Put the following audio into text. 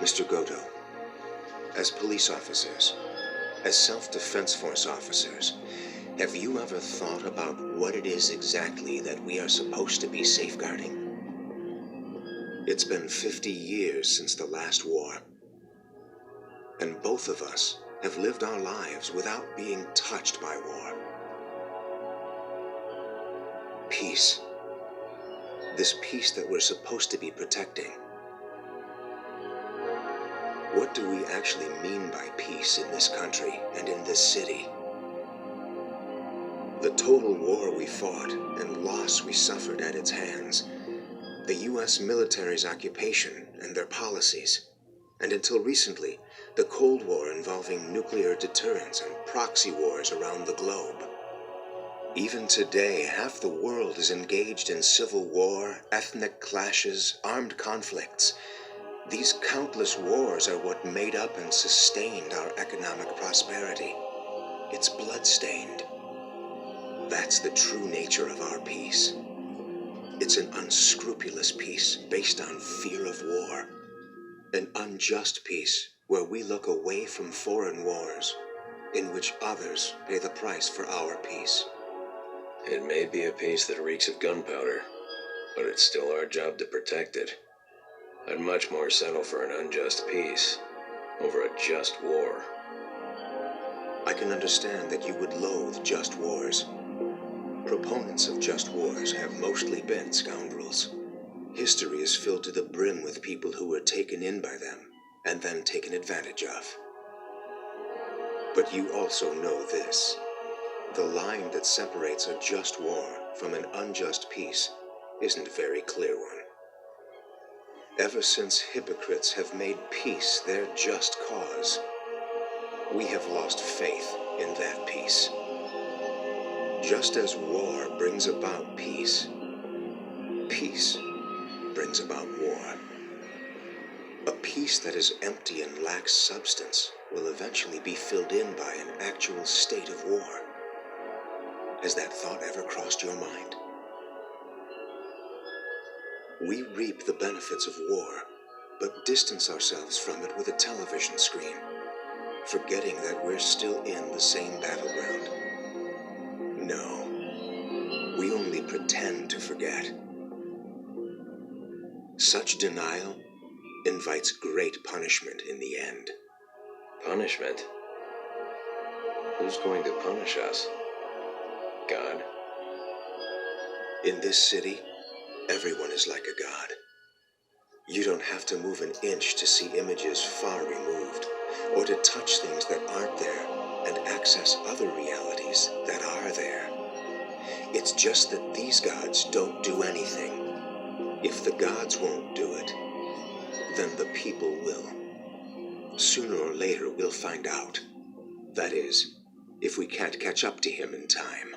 Mr. Goto, as police officers, as self-defense force officers, have you ever thought about what it is exactly that we are supposed to be safeguarding? It's been 50 years since the last war, and both of us have lived our lives without being touched by war. Peace. This peace that we're supposed to be protecting. What do we actually mean by peace in this country and in this city? The total war we fought and loss we suffered at its hands, the U.S. military's occupation and their policies, and until recently, the Cold War involving nuclear deterrence and proxy wars around the globe. Even today, half the world is engaged in civil war, ethnic clashes, armed conflicts. These countless wars are what made up and sustained our economic prosperity. It's blood-stained. That's the true nature of our peace. It's an unscrupulous peace based on fear of war. An unjust peace where we look away from foreign wars, in which others pay the price for our peace. It may be a peace that reeks of gunpowder, but it's still our job to protect it. I'd much more settle for an unjust peace over a just war. I can understand that you would loathe just wars. Proponents of just wars have mostly been scoundrels. History is filled to the brim with people who were taken in by them and then taken advantage of. But you also know this. The line that separates a just war from an unjust peace isn't a very clear one. Ever since hypocrites have made peace their just cause, we have lost faith in that peace. Just as war brings about peace, peace brings about war. A peace that is empty and lacks substance will eventually be filled in by an actual state of war. Has that thought ever crossed your mind? We reap the benefits of war, but distance ourselves from it with a television screen, forgetting that we're still in the same battleground. No, we only pretend to forget. Such denial invites great punishment in the end. Punishment? Who's going to punish us? God? In this city, everyone is like a god. You don't have to move an inch to see images far removed, or to touch things that aren't there and access other realities that are there. It's just that these gods don't do anything. If the gods won't do it, then the people will. Sooner or later we'll find out. That is, if we can't catch up to him in time.